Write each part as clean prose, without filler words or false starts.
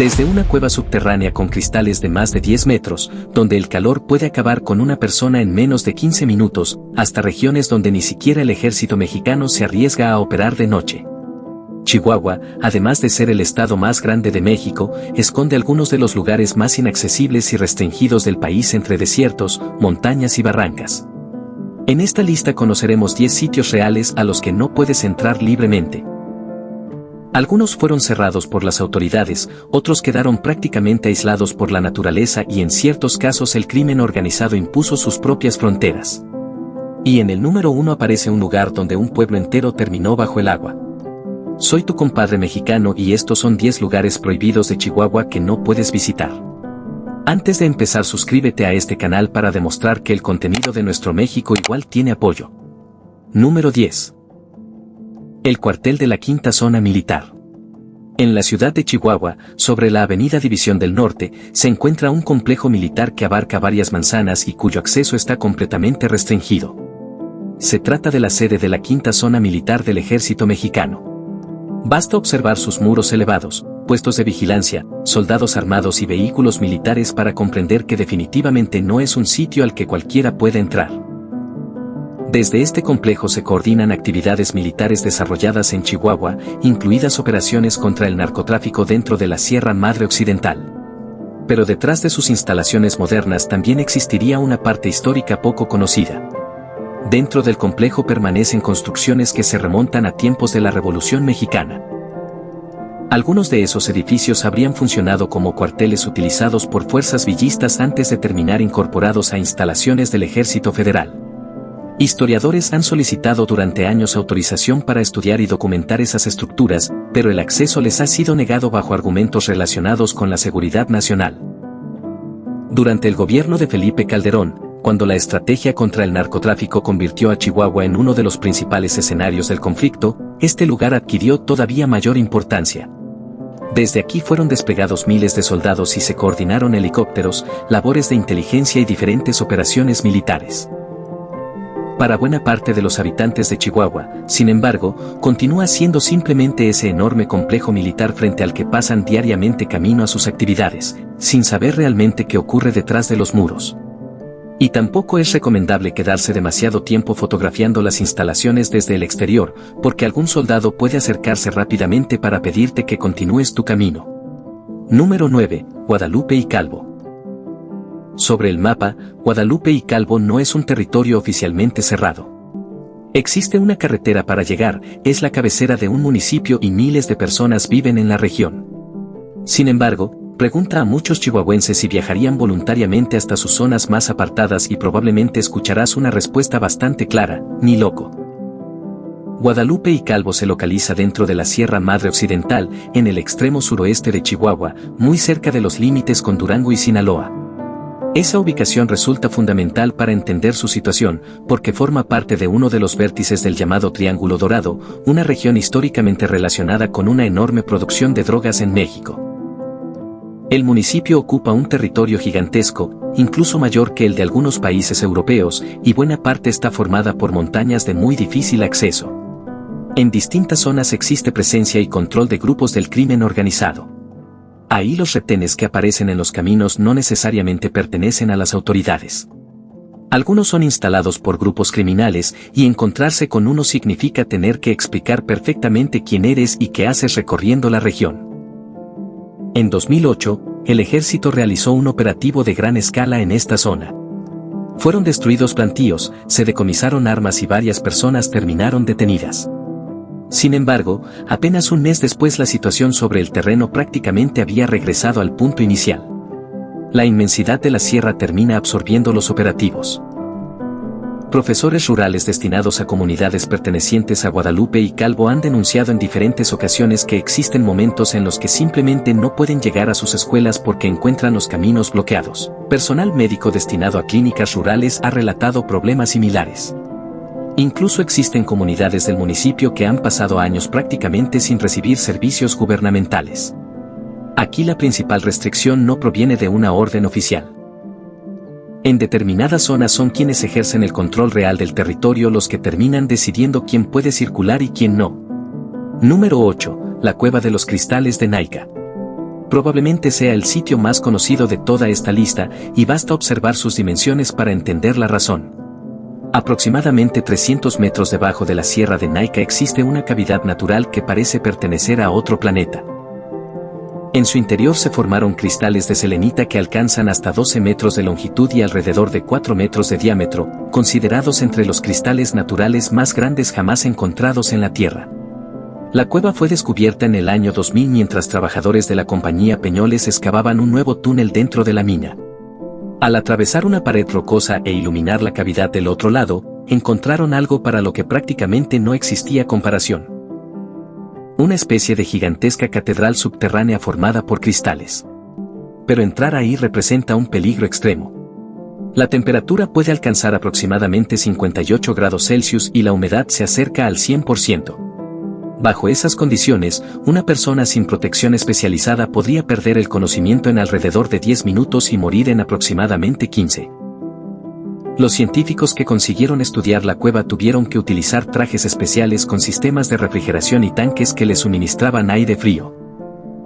Desde una cueva subterránea con cristales de más de 10 metros, donde el calor puede acabar con una persona en menos de 15 minutos, hasta regiones donde ni siquiera el ejército mexicano se arriesga a operar de noche. Chihuahua, además de ser el estado más grande de México, esconde algunos de los lugares más inaccesibles y restringidos del país entre desiertos, montañas y barrancas. En esta lista conoceremos 10 sitios reales a los que no puedes entrar libremente. Algunos fueron cerrados por las autoridades, otros quedaron prácticamente aislados por la naturaleza y en ciertos casos el crimen organizado impuso sus propias fronteras. Y en el número 1 aparece un lugar donde un pueblo entero terminó bajo el agua. Soy tu compadre mexicano y estos son 10 lugares prohibidos de Chihuahua que no puedes visitar. Antes de empezar, suscríbete a este canal para demostrar que el contenido de nuestro México igual tiene apoyo. Número 10. El cuartel de la Quinta Zona Militar. En la ciudad de Chihuahua, sobre la avenida División del Norte, se encuentra un complejo militar que abarca varias manzanas y cuyo acceso está completamente restringido. Se trata de la sede de la Quinta Zona Militar del Ejército Mexicano. Basta observar sus muros elevados, puestos de vigilancia, soldados armados y vehículos militares para comprender que definitivamente no es un sitio al que cualquiera puede entrar. Desde este complejo se coordinan actividades militares desarrolladas en Chihuahua, incluidas operaciones contra el narcotráfico dentro de la Sierra Madre Occidental. Pero detrás de sus instalaciones modernas también existiría una parte histórica poco conocida. Dentro del complejo permanecen construcciones que se remontan a tiempos de la Revolución Mexicana. Algunos de esos edificios habrían funcionado como cuarteles utilizados por fuerzas villistas antes de terminar incorporados a instalaciones del Ejército Federal. Historiadores han solicitado durante años autorización para estudiar y documentar esas estructuras, pero el acceso les ha sido negado bajo argumentos relacionados con la seguridad nacional. Durante el gobierno de Felipe Calderón, cuando la estrategia contra el narcotráfico convirtió a Chihuahua en uno de los principales escenarios del conflicto, este lugar adquirió todavía mayor importancia. Desde aquí fueron desplegados miles de soldados y se coordinaron helicópteros, labores de inteligencia y diferentes operaciones militares. Para buena parte de los habitantes de Chihuahua, sin embargo, continúa siendo simplemente ese enorme complejo militar frente al que pasan diariamente camino a sus actividades, sin saber realmente qué ocurre detrás de los muros. Y tampoco es recomendable quedarse demasiado tiempo fotografiando las instalaciones desde el exterior, porque algún soldado puede acercarse rápidamente para pedirte que continúes tu camino. Número 9. Guadalupe y Calvo. Sobre el mapa, Guadalupe y Calvo no es un territorio oficialmente cerrado. Existe una carretera para llegar, es la cabecera de un municipio y miles de personas viven en la región. Sin embargo, pregunta a muchos chihuahuenses si viajarían voluntariamente hasta sus zonas más apartadas y probablemente escucharás una respuesta bastante clara: ni loco. Guadalupe y Calvo se localiza dentro de la Sierra Madre Occidental, en el extremo suroeste de Chihuahua, muy cerca de los límites con Durango y Sinaloa. Esa ubicación resulta fundamental para entender su situación, porque forma parte de uno de los vértices del llamado Triángulo Dorado, una región históricamente relacionada con una enorme producción de drogas en México. El municipio ocupa un territorio gigantesco, incluso mayor que el de algunos países europeos, y buena parte está formada por montañas de muy difícil acceso. En distintas zonas existe presencia y control de grupos del crimen organizado. Ahí los retenes que aparecen en los caminos no necesariamente pertenecen a las autoridades. Algunos son instalados por grupos criminales y encontrarse con uno significa tener que explicar perfectamente quién eres y qué haces recorriendo la región. En 2008, el ejército realizó un operativo de gran escala en esta zona. Fueron destruidos plantíos, se decomisaron armas y varias personas terminaron detenidas. Sin embargo, apenas un mes después la situación sobre el terreno prácticamente había regresado al punto inicial. La inmensidad de la sierra termina absorbiendo los operativos. Profesores rurales destinados a comunidades pertenecientes a Guadalupe y Calvo han denunciado en diferentes ocasiones que existen momentos en los que simplemente no pueden llegar a sus escuelas porque encuentran los caminos bloqueados. Personal médico destinado a clínicas rurales ha relatado problemas similares. Incluso existen comunidades del municipio que han pasado años prácticamente sin recibir servicios gubernamentales. Aquí la principal restricción no proviene de una orden oficial. En determinadas zonas son quienes ejercen el control real del territorio los que terminan decidiendo quién puede circular y quién no. Número 8. La Cueva de los Cristales de Naica. Probablemente sea el sitio más conocido de toda esta lista, y basta observar sus dimensiones para entender la razón. Aproximadamente 300 metros debajo de la Sierra de Naica existe una cavidad natural que parece pertenecer a otro planeta. En su interior se formaron cristales de selenita que alcanzan hasta 12 metros de longitud y alrededor de 4 metros de diámetro, considerados entre los cristales naturales más grandes jamás encontrados en la Tierra. La cueva fue descubierta en el año 2000 mientras trabajadores de la compañía Peñoles excavaban un nuevo túnel dentro de la mina. Al atravesar una pared rocosa e iluminar la cavidad del otro lado, encontraron algo para lo que prácticamente no existía comparación. Una especie de gigantesca catedral subterránea formada por cristales. Pero entrar ahí representa un peligro extremo. La temperatura puede alcanzar aproximadamente 58 grados Celsius y la humedad se acerca al 100%. Bajo esas condiciones, una persona sin protección especializada podría perder el conocimiento en alrededor de 10 minutos y morir en aproximadamente 15. Los científicos que consiguieron estudiar la cueva tuvieron que utilizar trajes especiales con sistemas de refrigeración y tanques que les suministraban aire frío.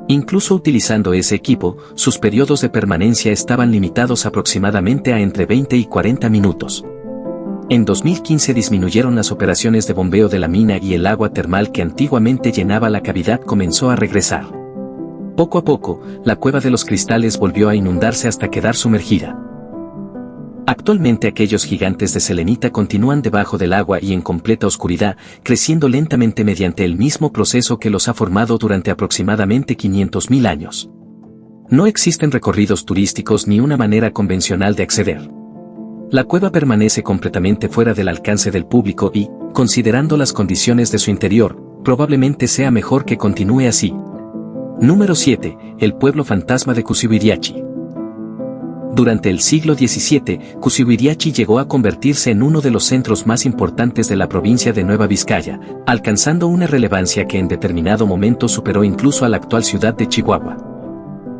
Incluso utilizando ese equipo, sus periodos de permanencia estaban limitados aproximadamente a entre 20 y 40 minutos. En 2015 disminuyeron las operaciones de bombeo de la mina y el agua termal que antiguamente llenaba la cavidad comenzó a regresar. Poco a poco, la cueva de los cristales volvió a inundarse hasta quedar sumergida. Actualmente aquellos gigantes de selenita continúan debajo del agua y en completa oscuridad, creciendo lentamente mediante el mismo proceso que los ha formado durante aproximadamente 500.000 años. No existen recorridos turísticos ni una manera convencional de acceder. La cueva permanece completamente fuera del alcance del público y, considerando las condiciones de su interior, probablemente sea mejor que continúe así. Número 7. El pueblo fantasma de Cusibiriachi. Durante el siglo XVII, Cusibiriachi llegó a convertirse en uno de los centros más importantes de la provincia de Nueva Vizcaya, alcanzando una relevancia que en determinado momento superó incluso a la actual ciudad de Chihuahua.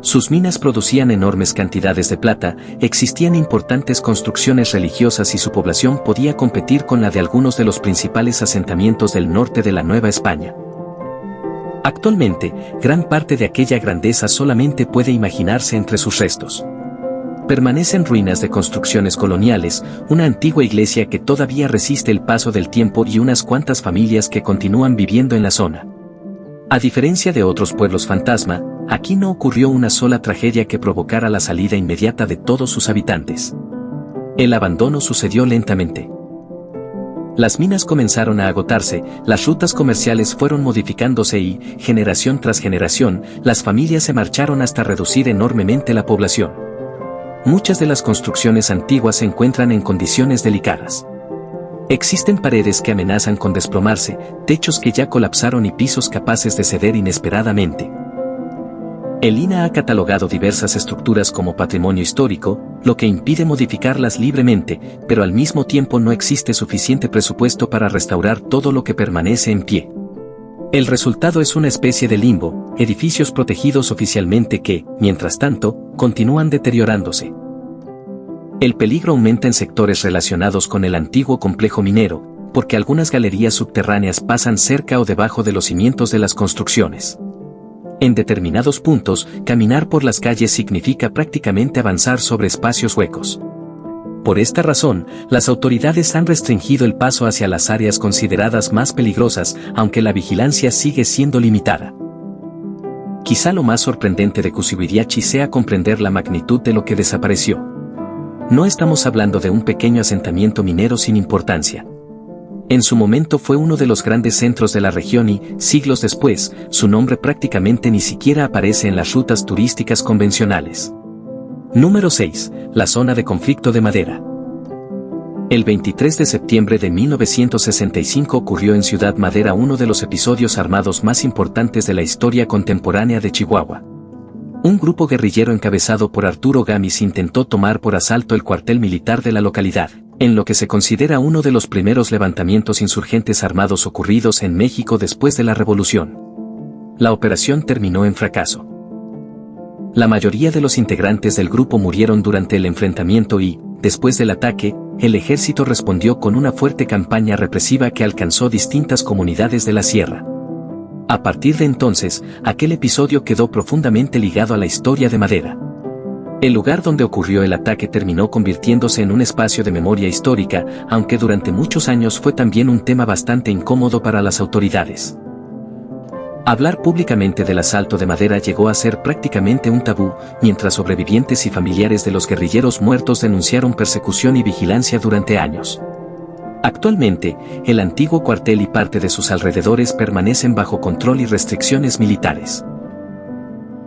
Sus minas producían enormes cantidades de plata, existían importantes construcciones religiosas y su población podía competir con la de algunos de los principales asentamientos del norte de la Nueva España. Actualmente, gran parte de aquella grandeza solamente puede imaginarse entre sus restos. Permanecen ruinas de construcciones coloniales, una antigua iglesia que todavía resiste el paso del tiempo y unas cuantas familias que continúan viviendo en la zona. A diferencia de otros pueblos fantasma, aquí no ocurrió una sola tragedia que provocara la salida inmediata de todos sus habitantes. El abandono sucedió lentamente. Las minas comenzaron a agotarse, las rutas comerciales fueron modificándose y, generación tras generación, las familias se marcharon hasta reducir enormemente la población. Muchas de las construcciones antiguas se encuentran en condiciones delicadas. Existen paredes que amenazan con desplomarse, techos que ya colapsaron y pisos capaces de ceder inesperadamente. El INAH ha catalogado diversas estructuras como patrimonio histórico, lo que impide modificarlas libremente, pero al mismo tiempo no existe suficiente presupuesto para restaurar todo lo que permanece en pie. El resultado es una especie de limbo, edificios protegidos oficialmente que, mientras tanto, continúan deteriorándose. El peligro aumenta en sectores relacionados con el antiguo complejo minero, porque algunas galerías subterráneas pasan cerca o debajo de los cimientos de las construcciones. En determinados puntos, caminar por las calles significa prácticamente avanzar sobre espacios huecos. Por esta razón, las autoridades han restringido el paso hacia las áreas consideradas más peligrosas, aunque la vigilancia sigue siendo limitada. Quizá lo más sorprendente de Cusibiriachi sea comprender la magnitud de lo que desapareció. No estamos hablando de un pequeño asentamiento minero sin importancia. En su momento fue uno de los grandes centros de la región y, siglos después, su nombre prácticamente ni siquiera aparece en las rutas turísticas convencionales. Número 6. La zona de conflicto de Madera. El 23 de septiembre de 1965 ocurrió en Ciudad Madera uno de los episodios armados más importantes de la historia contemporánea de Chihuahua. Un grupo guerrillero encabezado por Arturo Gámez intentó tomar por asalto el cuartel militar de la localidad, en lo que se considera uno de los primeros levantamientos insurgentes armados ocurridos en México después de la Revolución. La operación terminó en fracaso. La mayoría de los integrantes del grupo murieron durante el enfrentamiento y, después del ataque, el ejército respondió con una fuerte campaña represiva que alcanzó distintas comunidades de la sierra. A partir de entonces, aquel episodio quedó profundamente ligado a la historia de Madera. El lugar donde ocurrió el ataque terminó convirtiéndose en un espacio de memoria histórica, aunque durante muchos años fue también un tema bastante incómodo para las autoridades. Hablar públicamente del asalto de Madera llegó a ser prácticamente un tabú, mientras sobrevivientes y familiares de los guerrilleros muertos denunciaron persecución y vigilancia durante años. Actualmente, el antiguo cuartel y parte de sus alrededores permanecen bajo control y restricciones militares.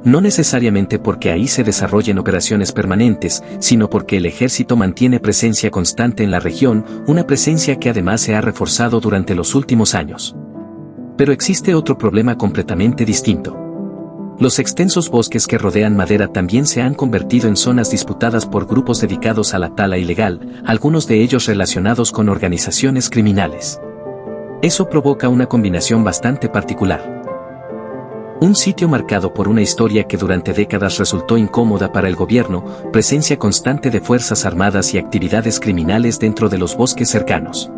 No necesariamente porque ahí se desarrollen operaciones permanentes, sino porque el ejército mantiene presencia constante en la región, una presencia que además se ha reforzado durante los últimos años. Pero existe otro problema completamente distinto. Los extensos bosques que rodean Madera también se han convertido en zonas disputadas por grupos dedicados a la tala ilegal, algunos de ellos relacionados con organizaciones criminales. Eso provoca una combinación bastante particular. Un sitio marcado por una historia que durante décadas resultó incómoda para el gobierno, presencia constante de fuerzas armadas y actividades criminales dentro de los bosques cercanos.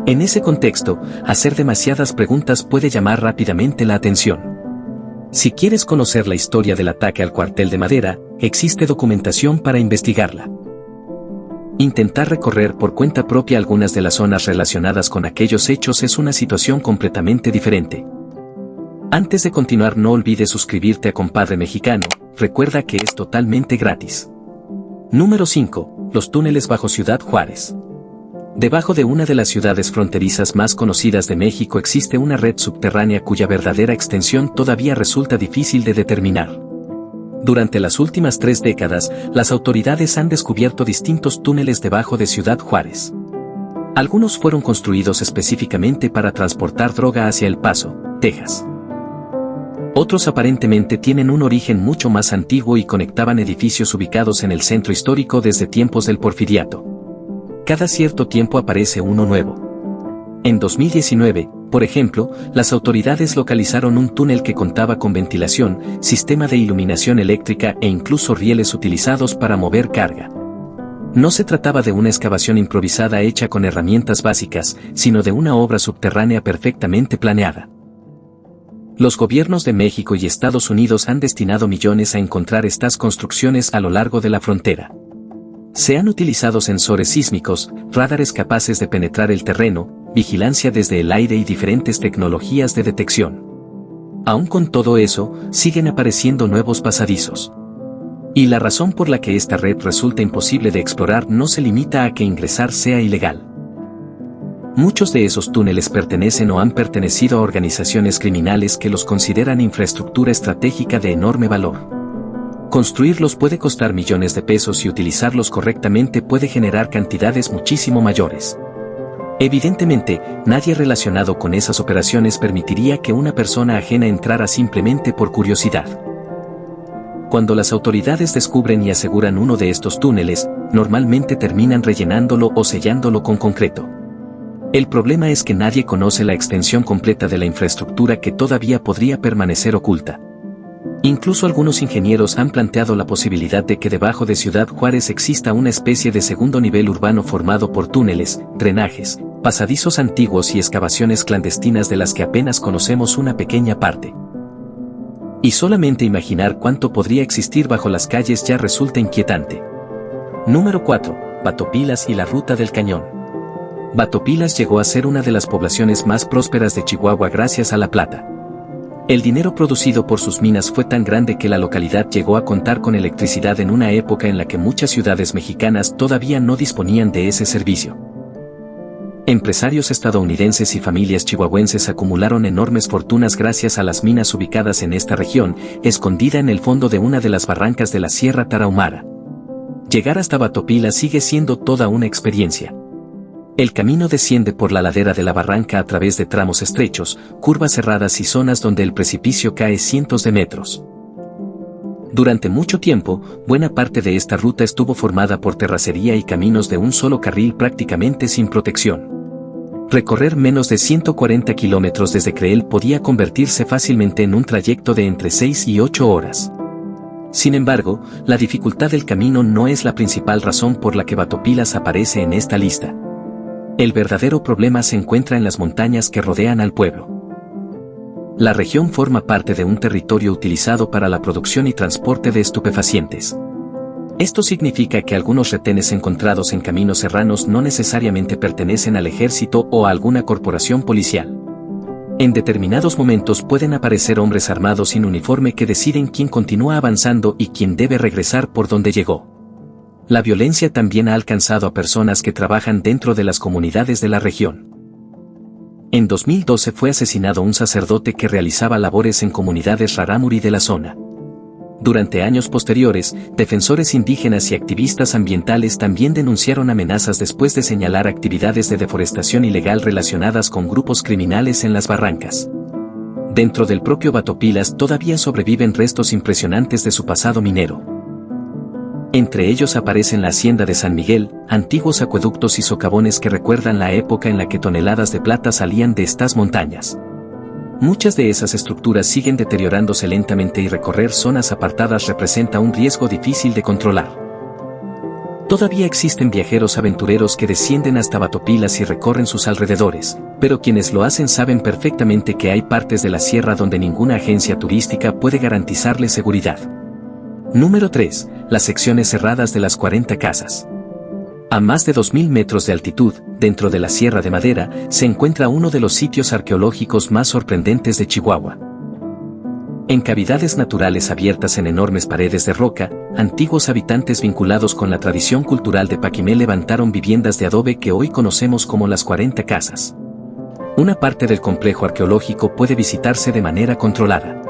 En ese contexto, hacer demasiadas preguntas puede llamar rápidamente la atención. Si quieres conocer la historia del ataque al cuartel de Madera, existe documentación para investigarla. Intentar recorrer por cuenta propia algunas de las zonas relacionadas con aquellos hechos es una situación completamente diferente. Antes de continuar, no olvides suscribirte a Compadre Mexicano, recuerda que es totalmente gratis. Número 5. Los túneles bajo Ciudad Juárez. Debajo de una de las ciudades fronterizas más conocidas de México existe una red subterránea cuya verdadera extensión todavía resulta difícil de determinar. Durante las últimas 3 décadas, las autoridades han descubierto distintos túneles debajo de Ciudad Juárez. Algunos fueron construidos específicamente para transportar droga hacia El Paso, Texas. Otros aparentemente tienen un origen mucho más antiguo y conectaban edificios ubicados en el centro histórico desde tiempos del Porfiriato. Cada cierto tiempo aparece uno nuevo. En 2019, por ejemplo, las autoridades localizaron un túnel que contaba con ventilación, sistema de iluminación eléctrica e incluso rieles utilizados para mover carga. No se trataba de una excavación improvisada hecha con herramientas básicas, sino de una obra subterránea perfectamente planeada. Los gobiernos de México y Estados Unidos han destinado millones a encontrar estas construcciones a lo largo de la frontera. Se han utilizado sensores sísmicos, radares capaces de penetrar el terreno, vigilancia desde el aire y diferentes tecnologías de detección. Aún con todo eso, siguen apareciendo nuevos pasadizos. Y la razón por la que esta red resulta imposible de explorar no se limita a que ingresar sea ilegal. Muchos de esos túneles pertenecen o han pertenecido a organizaciones criminales que los consideran infraestructura estratégica de enorme valor. Construirlos puede costar millones de pesos y utilizarlos correctamente puede generar cantidades muchísimo mayores. Evidentemente, nadie relacionado con esas operaciones permitiría que una persona ajena entrara simplemente por curiosidad. Cuando las autoridades descubren y aseguran uno de estos túneles, normalmente terminan rellenándolo o sellándolo con concreto. El problema es que nadie conoce la extensión completa de la infraestructura que todavía podría permanecer oculta. Incluso algunos ingenieros han planteado la posibilidad de que debajo de Ciudad Juárez exista una especie de segundo nivel urbano formado por túneles, drenajes, pasadizos antiguos y excavaciones clandestinas de las que apenas conocemos una pequeña parte. Y solamente imaginar cuánto podría existir bajo las calles ya resulta inquietante. Número 4. Batopilas y la Ruta del Cañón. Batopilas llegó a ser una de las poblaciones más prósperas de Chihuahua gracias a la plata. El dinero producido por sus minas fue tan grande que la localidad llegó a contar con electricidad en una época en la que muchas ciudades mexicanas todavía no disponían de ese servicio. Empresarios estadounidenses y familias chihuahuenses acumularon enormes fortunas gracias a las minas ubicadas en esta región, escondida en el fondo de una de las barrancas de la Sierra Tarahumara. Llegar hasta Batopilas sigue siendo toda una experiencia. El camino desciende por la ladera de la barranca a través de tramos estrechos, curvas cerradas y zonas donde el precipicio cae cientos de metros. Durante mucho tiempo, buena parte de esta ruta estuvo formada por terracería y caminos de un solo carril prácticamente sin protección. Recorrer menos de 140 kilómetros desde Creel podía convertirse fácilmente en un trayecto de entre 6 y 8 horas. Sin embargo, la dificultad del camino no es la principal razón por la que Batopilas aparece en esta lista. El verdadero problema se encuentra en las montañas que rodean al pueblo. La región forma parte de un territorio utilizado para la producción y transporte de estupefacientes. Esto significa que algunos retenes encontrados en caminos serranos no necesariamente pertenecen al ejército o a alguna corporación policial. En determinados momentos pueden aparecer hombres armados sin uniforme que deciden quién continúa avanzando y quién debe regresar por donde llegó. La violencia también ha alcanzado a personas que trabajan dentro de las comunidades de la región. En 2012 fue asesinado un sacerdote que realizaba labores en comunidades rarámuri de la zona. Durante años posteriores, defensores indígenas y activistas ambientales también denunciaron amenazas después de señalar actividades de deforestación ilegal relacionadas con grupos criminales en las barrancas. Dentro del propio Batopilas todavía sobreviven restos impresionantes de su pasado minero. Entre ellos aparecen la hacienda de San Miguel, antiguos acueductos y socavones que recuerdan la época en la que toneladas de plata salían de estas montañas. Muchas de esas estructuras siguen deteriorándose lentamente y recorrer zonas apartadas representa un riesgo difícil de controlar. Todavía existen viajeros aventureros que descienden hasta Batopilas y recorren sus alrededores, pero quienes lo hacen saben perfectamente que hay partes de la sierra donde ninguna agencia turística puede garantizarles seguridad. Número 3. Las secciones cerradas de las 40 casas. A más de 2.000 metros de altitud, dentro de la Sierra de Madera, se encuentra uno de los sitios arqueológicos más sorprendentes de Chihuahua. En cavidades naturales abiertas en enormes paredes de roca, antiguos habitantes vinculados con la tradición cultural de Paquimé levantaron viviendas de adobe que hoy conocemos como las 40 casas. Una parte del complejo arqueológico puede visitarse de manera controlada.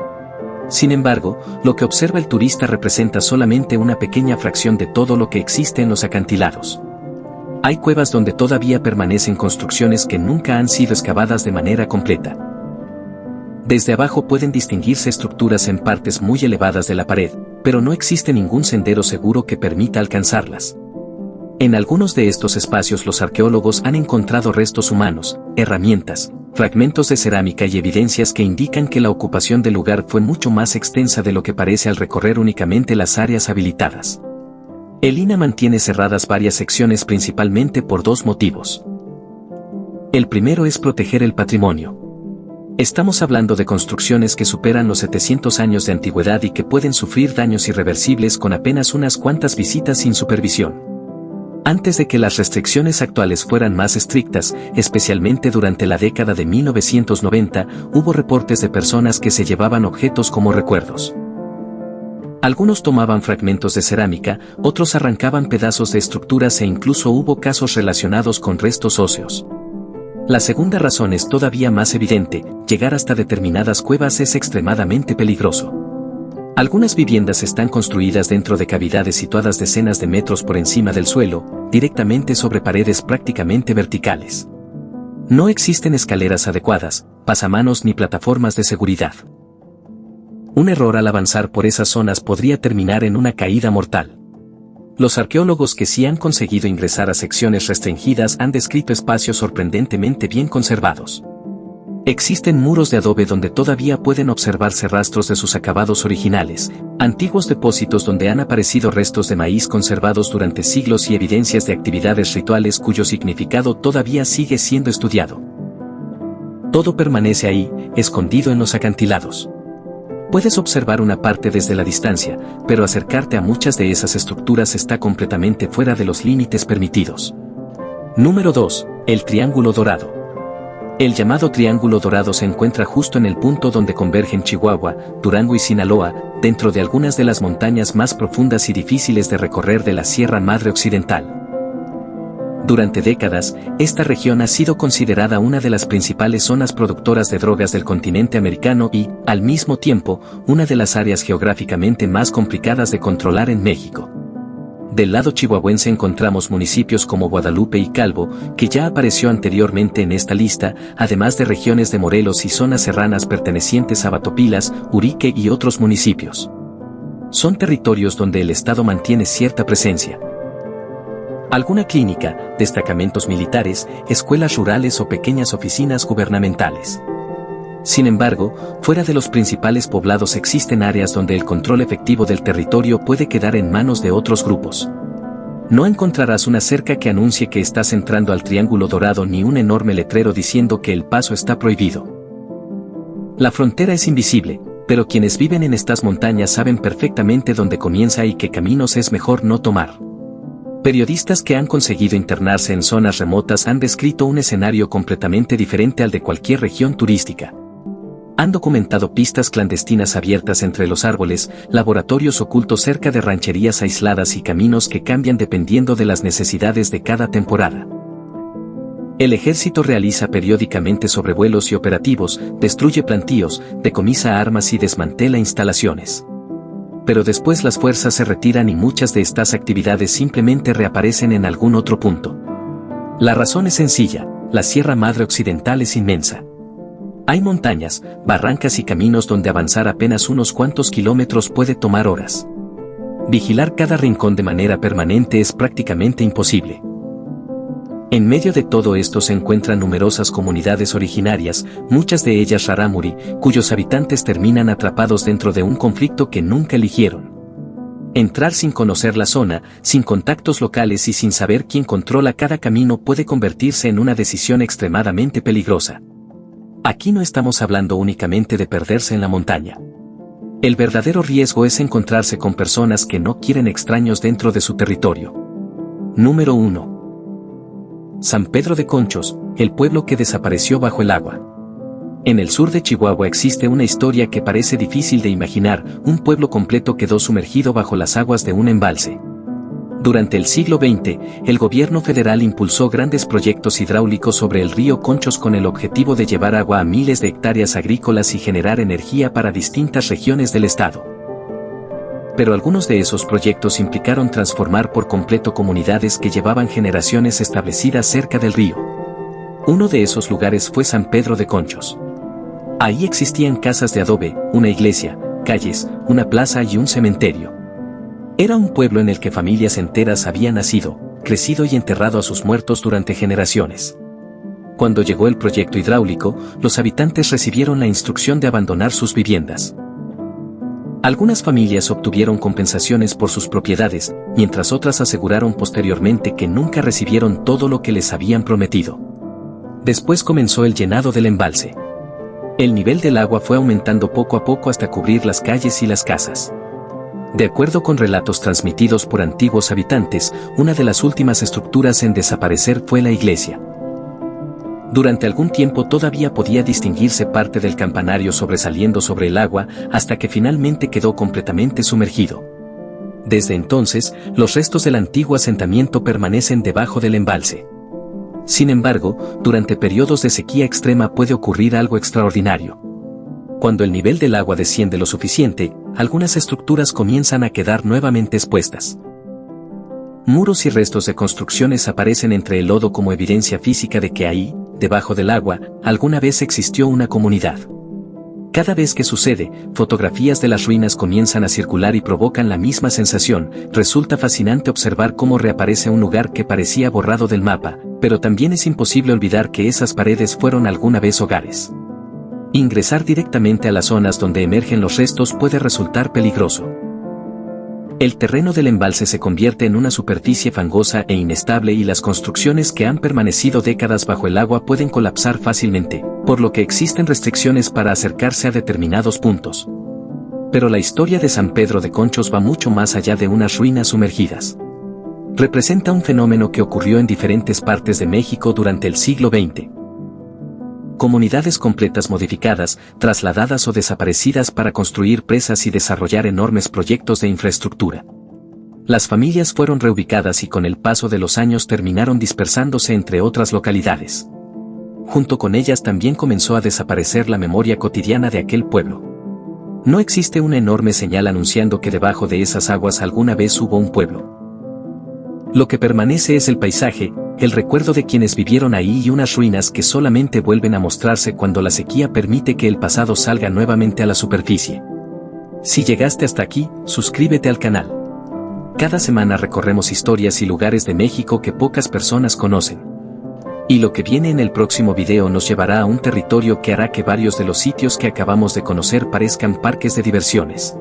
Sin embargo, lo que observa el turista representa solamente una pequeña fracción de todo lo que existe en los acantilados. Hay cuevas donde todavía permanecen construcciones que nunca han sido excavadas de manera completa. Desde abajo pueden distinguirse estructuras en partes muy elevadas de la pared, pero no existe ningún sendero seguro que permita alcanzarlas. En algunos de estos espacios los arqueólogos han encontrado restos humanos, herramientas, fragmentos de cerámica y evidencias que indican que la ocupación del lugar fue mucho más extensa de lo que parece al recorrer únicamente las áreas habilitadas. El INAH mantiene cerradas varias secciones principalmente por dos motivos. El primero es proteger el patrimonio. Estamos hablando de construcciones que superan los 700 años de antigüedad y que pueden sufrir daños irreversibles con apenas unas cuantas visitas sin supervisión. Antes de que las restricciones actuales fueran más estrictas, especialmente durante la década de 1990, hubo reportes de personas que se llevaban objetos como recuerdos. Algunos tomaban fragmentos de cerámica, otros arrancaban pedazos de estructuras e incluso hubo casos relacionados con restos óseos. La segunda razón es todavía más evidente: llegar hasta determinadas cuevas es extremadamente peligroso. Algunas viviendas están construidas dentro de cavidades situadas decenas de metros por encima del suelo, directamente sobre paredes prácticamente verticales. No existen escaleras adecuadas, pasamanos ni plataformas de seguridad. Un error al avanzar por esas zonas podría terminar en una caída mortal. Los arqueólogos que sí han conseguido ingresar a secciones restringidas han descrito espacios sorprendentemente bien conservados. Existen muros de adobe donde todavía pueden observarse rastros de sus acabados originales, antiguos depósitos donde han aparecido restos de maíz conservados durante siglos y evidencias de actividades rituales cuyo significado todavía sigue siendo estudiado. Todo permanece ahí, escondido en los acantilados. Puedes observar una parte desde la distancia, pero acercarte a muchas de esas estructuras está completamente fuera de los límites permitidos. Número 2. El Triángulo Dorado. El llamado Triángulo Dorado se encuentra justo en el punto donde convergen Chihuahua, Durango y Sinaloa, dentro de algunas de las montañas más profundas y difíciles de recorrer de la Sierra Madre Occidental. Durante décadas, esta región ha sido considerada una de las principales zonas productoras de drogas del continente americano y, al mismo tiempo, una de las áreas geográficamente más complicadas de controlar en México. Del lado chihuahuense encontramos municipios como Guadalupe y Calvo, que ya apareció anteriormente en esta lista, además de regiones de Morelos y zonas serranas pertenecientes a Batopilas, Urique y otros municipios. Son territorios donde el Estado mantiene cierta presencia. Alguna clínica, destacamentos militares, escuelas rurales o pequeñas oficinas gubernamentales. Sin embargo, fuera de los principales poblados existen áreas donde el control efectivo del territorio puede quedar en manos de otros grupos. No encontrarás una cerca que anuncie que estás entrando al Triángulo Dorado ni un enorme letrero diciendo que el paso está prohibido. La frontera es invisible, pero quienes viven en estas montañas saben perfectamente dónde comienza y qué caminos es mejor no tomar. Periodistas que han conseguido internarse en zonas remotas han descrito un escenario completamente diferente al de cualquier región turística. Han documentado pistas clandestinas abiertas entre los árboles, laboratorios ocultos cerca de rancherías aisladas y caminos que cambian dependiendo de las necesidades de cada temporada. El ejército realiza periódicamente sobrevuelos y operativos, destruye plantíos, decomisa armas y desmantela instalaciones. Pero después las fuerzas se retiran y muchas de estas actividades simplemente reaparecen en algún otro punto. La razón es sencilla, la Sierra Madre Occidental es inmensa. Hay montañas, barrancas y caminos donde avanzar apenas unos cuantos kilómetros puede tomar horas. Vigilar cada rincón de manera permanente es prácticamente imposible. En medio de todo esto se encuentran numerosas comunidades originarias, muchas de ellas rarámuri, cuyos habitantes terminan atrapados dentro de un conflicto que nunca eligieron. Entrar sin conocer la zona, sin contactos locales y sin saber quién controla cada camino puede convertirse en una decisión extremadamente peligrosa. Aquí no estamos hablando únicamente de perderse en la montaña. El verdadero riesgo es encontrarse con personas que no quieren extraños dentro de su territorio. Número 1. San Pedro de Conchos, el pueblo que desapareció bajo el agua. En el sur de Chihuahua existe una historia que parece difícil de imaginar, un pueblo completo quedó sumergido bajo las aguas de un embalse. Durante el siglo XX, el gobierno federal impulsó grandes proyectos hidráulicos sobre el río Conchos con el objetivo de llevar agua a miles de hectáreas agrícolas y generar energía para distintas regiones del estado. Pero algunos de esos proyectos implicaron transformar por completo comunidades que llevaban generaciones establecidas cerca del río. Uno de esos lugares fue San Pedro de Conchos. Ahí existían casas de adobe, una iglesia, calles, una plaza y un cementerio. Era un pueblo en el que familias enteras habían nacido, crecido y enterrado a sus muertos durante generaciones. Cuando llegó el proyecto hidráulico, los habitantes recibieron la instrucción de abandonar sus viviendas. Algunas familias obtuvieron compensaciones por sus propiedades, mientras otras aseguraron posteriormente que nunca recibieron todo lo que les habían prometido. Después comenzó el llenado del embalse. El nivel del agua fue aumentando poco a poco hasta cubrir las calles y las casas. De acuerdo con relatos transmitidos por antiguos habitantes, una de las últimas estructuras en desaparecer fue la iglesia. Durante algún tiempo todavía podía distinguirse parte del campanario sobresaliendo sobre el agua, hasta que finalmente quedó completamente sumergido. Desde entonces, los restos del antiguo asentamiento permanecen debajo del embalse. Sin embargo, durante periodos de sequía extrema puede ocurrir algo extraordinario. Cuando el nivel del agua desciende lo suficiente, algunas estructuras comienzan a quedar nuevamente expuestas. Muros y restos de construcciones aparecen entre el lodo como evidencia física de que ahí, debajo del agua, alguna vez existió una comunidad. Cada vez que sucede, fotografías de las ruinas comienzan a circular y provocan la misma sensación. Resulta fascinante observar cómo reaparece un lugar que parecía borrado del mapa, pero también es imposible olvidar que esas paredes fueron alguna vez hogares. Ingresar directamente a las zonas donde emergen los restos puede resultar peligroso. El terreno del embalse se convierte en una superficie fangosa e inestable y las construcciones que han permanecido décadas bajo el agua pueden colapsar fácilmente, por lo que existen restricciones para acercarse a determinados puntos. Pero la historia de San Pedro de Conchos va mucho más allá de unas ruinas sumergidas. Representa un fenómeno que ocurrió en diferentes partes de México durante el siglo XX. Comunidades completas modificadas, trasladadas o desaparecidas para construir presas y desarrollar enormes proyectos de infraestructura. Las familias fueron reubicadas y con el paso de los años terminaron dispersándose entre otras localidades. Junto con ellas también comenzó a desaparecer la memoria cotidiana de aquel pueblo. No existe una enorme señal anunciando que debajo de esas aguas alguna vez hubo un pueblo. Lo que permanece es el paisaje, el recuerdo de quienes vivieron ahí y unas ruinas que solamente vuelven a mostrarse cuando la sequía permite que el pasado salga nuevamente a la superficie. Si llegaste hasta aquí, suscríbete al canal. Cada semana recorremos historias y lugares de México que pocas personas conocen. Y lo que viene en el próximo video nos llevará a un territorio que hará que varios de los sitios que acabamos de conocer parezcan parques de diversiones.